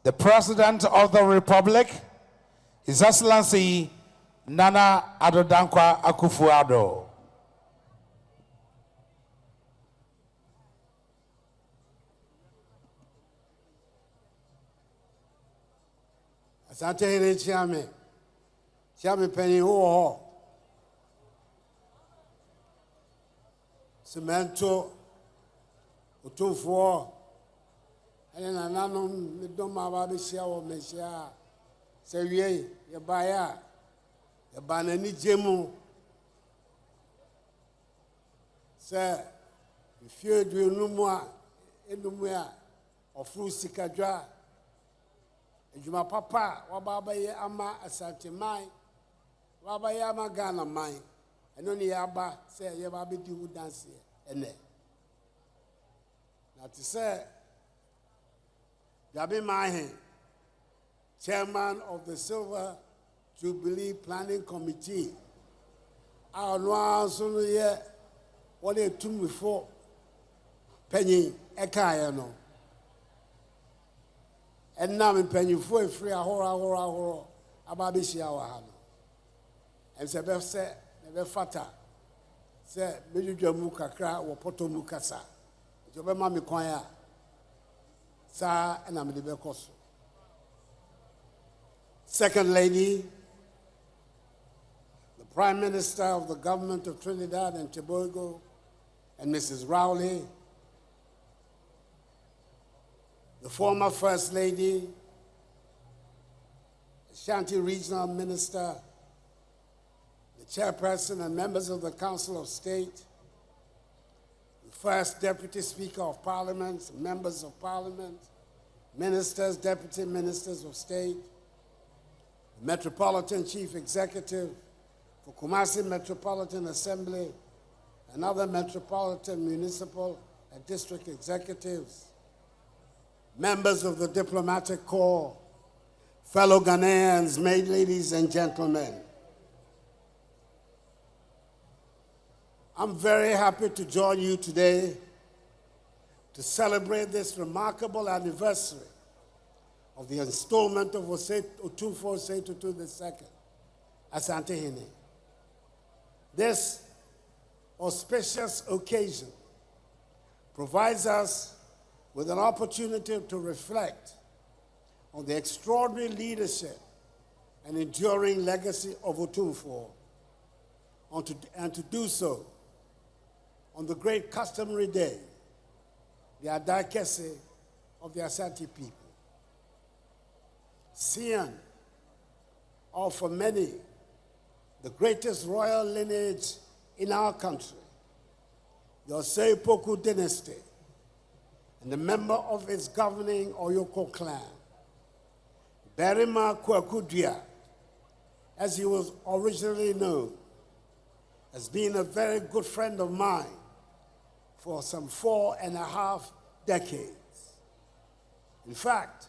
the President of the Republic, His Excellency Nana Addo Dankwa Akufo-Addo. Asante Hene Chiame Penny Ho Cemento Otumfuo and Nananom Midoma Babisia or Messia Sevier Yabaya Yabanani Jemu Sir, if you do no more Enumia or Frusikadra. Juma papa wababaye ama asante mai wabaye ama Ghana mai eno ne yaba say ye ba be di wu dance ene na to say Gabi Mahe, chairman of the Silver Jubilee Planning Committee, our no so ye what they took before penny ekaya no. And now in penny for free horror about this year. And say, Beth said, never fatter. Say, Major Jamuka cry or Poto Mukasa. Jobe Mammy Quaya. Sa and I'm the Becos. Second Lady, the Prime Minister of the Government of Trinidad and Tobago, and Mrs. Rowley. The former First Lady, Ashanti Regional Minister, the Chairperson and members of the Council of State, the First Deputy Speaker of Parliament, members of Parliament, ministers, Deputy Ministers of State, the Metropolitan Chief Executive for Kumasi Metropolitan Assembly, and other Metropolitan Municipal and District Executives, members of the Diplomatic Corps, fellow Ghanaians, maid ladies and gentlemen. I'm very happy to join you today to celebrate this remarkable anniversary of the installment of Otumfuo Osetutu II, Asante Hene. This auspicious occasion provides us with an opportunity to reflect on the extraordinary leadership and enduring legacy of Otumfuo, and to do so on the great customary day, the Adakese of the Asante people. Sian, or for many, the greatest royal lineage in our country, the Osei-Poku dynasty, and the member of its governing Oyoko clan, Berima Kwakudria, as he was originally known, has been a very good friend of mine for some 4.5 decades. In fact,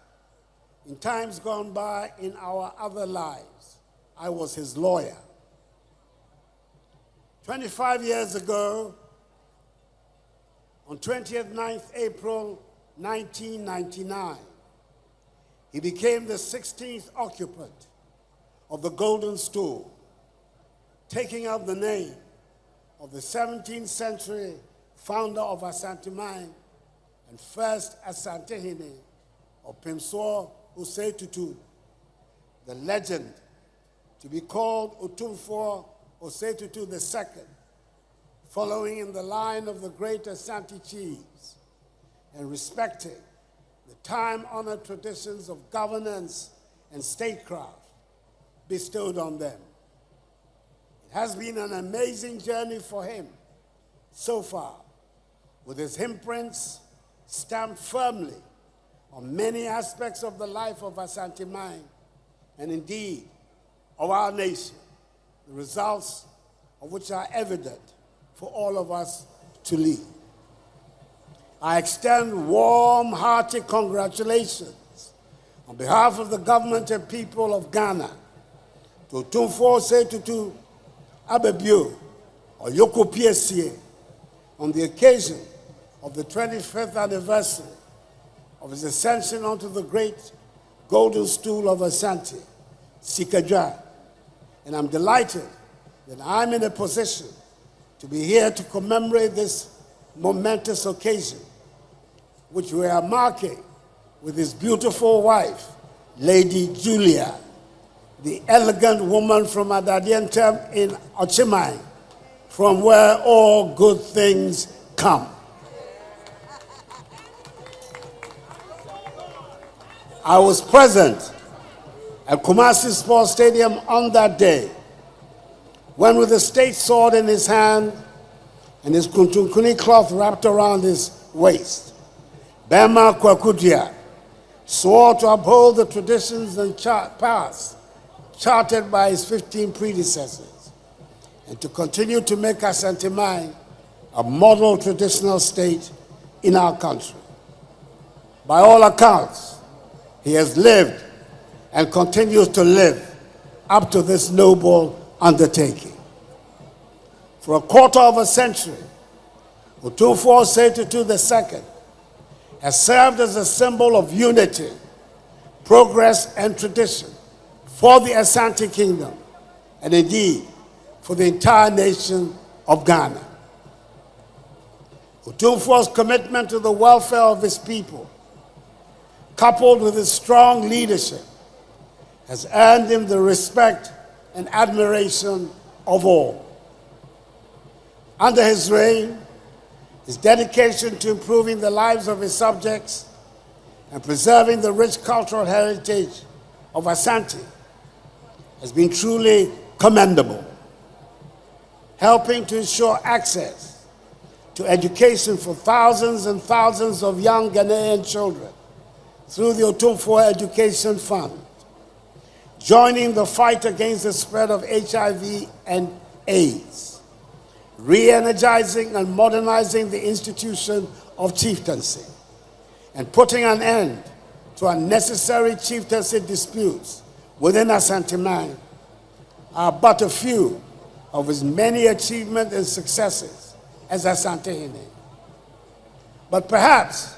in times gone by in our other lives, I was his lawyer. 25 years ago, on 9th April 1999, he became the 16th occupant of the Golden Stool, taking up the name of the 17th century founder of Asante Mine and first Asante Hene, Opemsuo Osetutu, the legend to be called Otumfuo Osetutu II, following in the line of the great Asante chiefs and respecting the time-honored traditions of governance and statecraft bestowed on them. It has been an amazing journey for him so far, with his imprints stamped firmly on many aspects of the life of Asante Mine, and indeed of our nation, the results of which are evident for all of us to lead. I extend warm, hearty congratulations on behalf of the government and people of Ghana to Otumfuo Osetutu Abebio, or Yoko PSA, on the occasion of the 25th anniversary of his ascension onto the great Golden Stool of Ashanti, Sikadwa. And I'm delighted that I'm in a position to be here to commemorate this momentous occasion, which we are marking with his beautiful wife, Lady Julia, the elegant woman from Adadientem in Ochimai, from where all good things come. I was present at Kumasi Sports Stadium on that day, when with a state sword in his hand and his kuntunkuni cloth wrapped around his waist, Bema Kwakudia swore to uphold the traditions and paths charted by his 15 predecessors, and to continue to make Ashanti a model traditional state in our country. By all accounts, he has lived and continues to live up to this noble undertaking. For a quarter of a century, Otumfuo II has served as a symbol of unity, progress, and tradition for the Ashanti Kingdom, and indeed for the entire nation of Ghana. Otumfuo's commitment to the welfare of his people, coupled with his strong leadership, has earned him the respect and admiration of all. Under his reign, his dedication to improving the lives of his subjects and preserving the rich cultural heritage of Ashanti has been truly commendable, helping to ensure access to education for thousands and thousands of young Ghanaian children through the Otumfuo Education Fund, joining the fight against the spread of HIV and AIDS, re-energizing and modernizing the institution of chieftaincy, and putting an end to unnecessary chieftaincy disputes within Ashanti are but a few of his many achievements and successes as Asantehene. But perhaps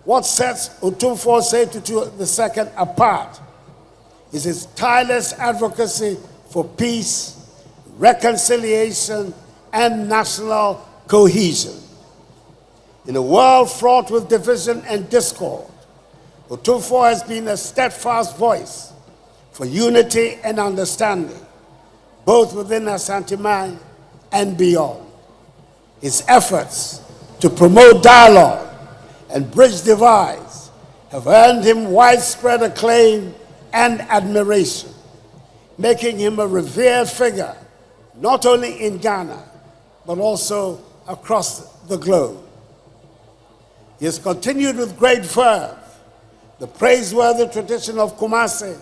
what sets Otumfuo II apart is his tireless advocacy for peace, reconciliation, and national cohesion. In a world fraught with division and discord, Otumfuo has been a steadfast voice for unity and understanding, both within Ashanti and beyond. His efforts to promote dialogue and bridge divides have earned him widespread acclaim and admiration, making him a revered figure not only in Ghana, but also across the globe. He has continued with great fervor the praiseworthy tradition of Kumasi,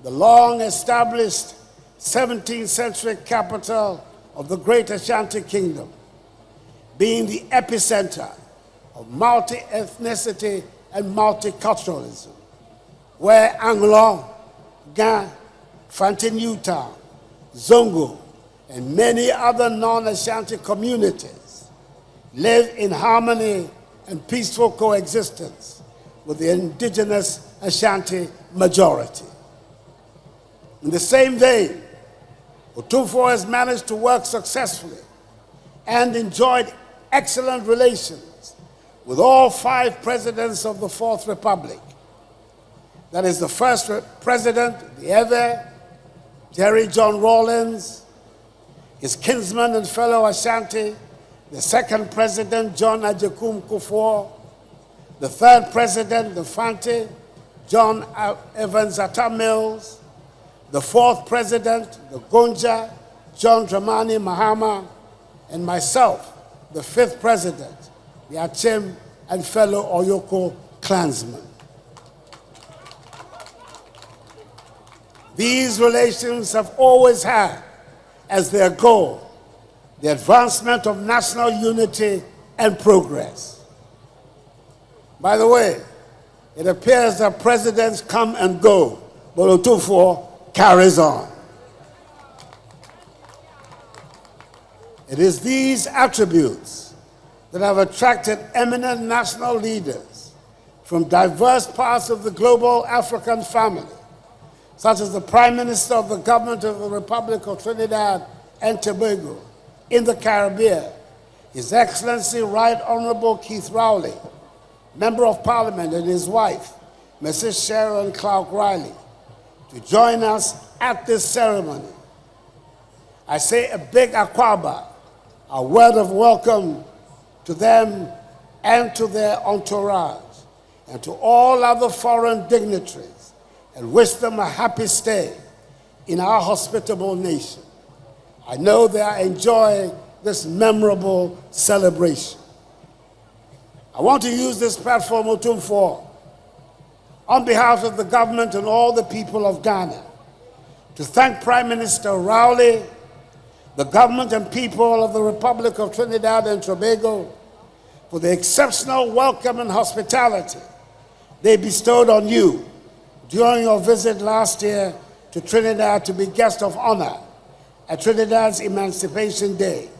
the long-established 17th century capital of the Great Ashanti Kingdom, being the epicenter of multi-ethnicity and multiculturalism, where Anglo, Ga, Fanti Newtown, Zongo, and many other non-Ashanti communities live in harmony and peaceful coexistence with the indigenous Ashanti majority. In the same vein, Otumfuo has managed to work successfully and enjoyed excellent relations with all 5 presidents of the Fourth Republic. That is the first president, the Ewe, Jerry John Rawlins, his kinsman and fellow Ashanti, the second president, John Ajekum Kufuor, the third president, the Fanti, John Evans Atta Mills, the fourth president, the Gonja, John Dramani Mahama, and myself, the fifth president, the Achim and fellow Oyoko clansmen. These relations have always had as their goal the advancement of national unity and progress. By the way, it appears that presidents come and go, but Otumfuo carries on. It is these attributes that have attracted eminent national leaders from diverse parts of the global African family, such as the Prime Minister of the Government of the Republic of Trinidad and Tobago in the Caribbean, His Excellency Right Honorable Keith Rowley, Member of Parliament, and his wife, Mrs. Sharon Clark Riley, to join us at this ceremony. I say a big akwaba, a word of welcome to them and to their entourage, and to all other foreign dignitaries, and wish them a happy stay in our hospitable nation. I know they are enjoying this memorable celebration. I want to use this platform, Otumfuo, on behalf of the government and all the people of Ghana, to thank Prime Minister Rowley, the government and people of the Republic of Trinidad and Tobago for the exceptional welcome and hospitality they bestowed on you during your visit last year to Trinidad to be guest of honor at Trinidad's Emancipation Day,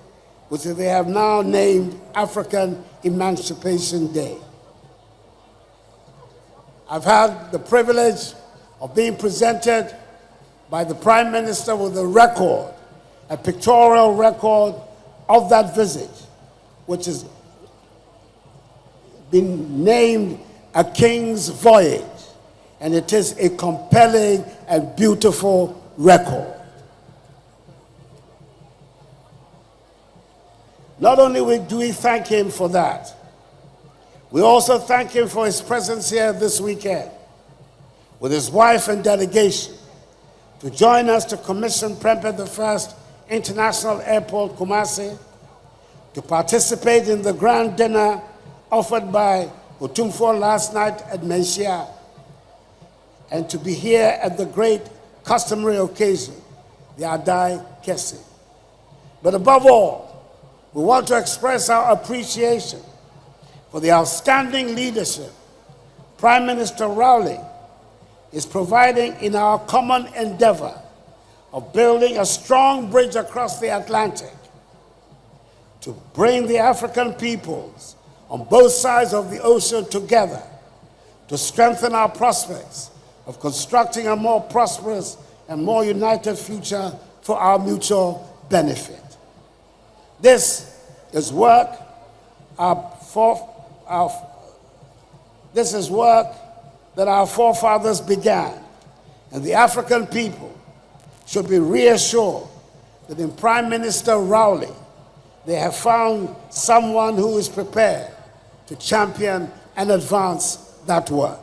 which they have now named African Emancipation Day. I've had the privilege of being presented by the Prime Minister with a record, a pictorial record of that visit, which has been named A King's Voyage, and it is a compelling and beautiful record. Not only do we thank him for that, we also thank him for his presence here this weekend with his wife and delegation to join us to commission Prempeh I International Airport, Kumasi, to participate in the grand dinner offered by Otumfuo last night at Menchia, and to be here at the great customary occasion, the Adai Kesi. But above all, we want to express our appreciation for the outstanding leadership Prime Minister Rowley is providing in our common endeavor of building a strong bridge across the Atlantic to bring the African peoples on both sides of the ocean together to strengthen our prospects of constructing a more prosperous and more united future for our mutual benefit. This is work that our forefathers began, and the African people should be reassured that in Prime Minister Rowley, they have found someone who is prepared to champion and advance that work.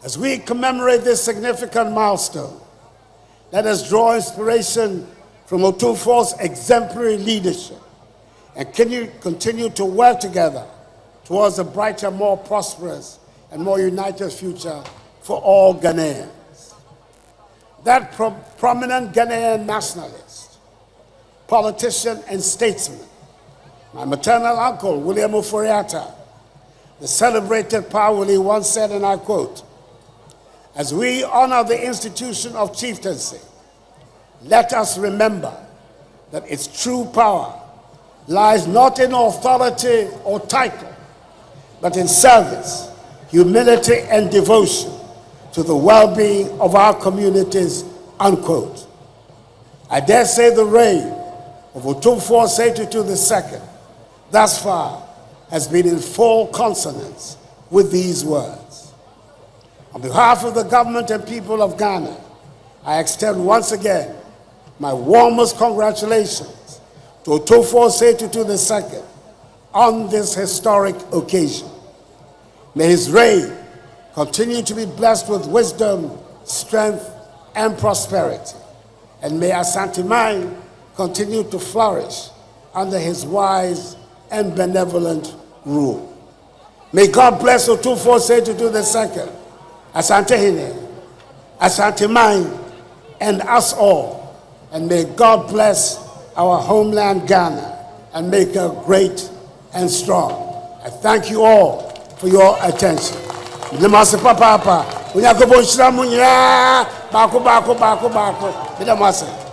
As we commemorate this significant milestone, let us draw inspiration from Otumfuo's exemplary leadership and continue to work together towards a brighter, more prosperous, and more united future for all Ghanaians. That prominent Ghanaian nationalist, politician, and statesman, my maternal uncle, William Oforiatta, the celebrated Pawuli, once said, and I quote, "As we honor the institution of chieftaincy, let us remember that its true power lies not in authority or title, but in service, humility, and devotion to the well-being of our communities," unquote. I dare say the reign of Otumfuo Setutu II thus far has been in full consonance with these words. On behalf of the government and people of Ghana, I extend once again my warmest congratulations to Otumfuo Setutu II on this historic occasion. May his reign continue to be blessed with wisdom, strength, and prosperity. And may Asante Mine continue to flourish under his wise and benevolent rule. May God bless Otumfuo Setutu II, Asante Hine, Asante Mine, and us all. And may God bless our homeland Ghana and make her great and strong. I thank you all for your attention. Midamase papa. Unyako bonshira munya. Bako. Midamase.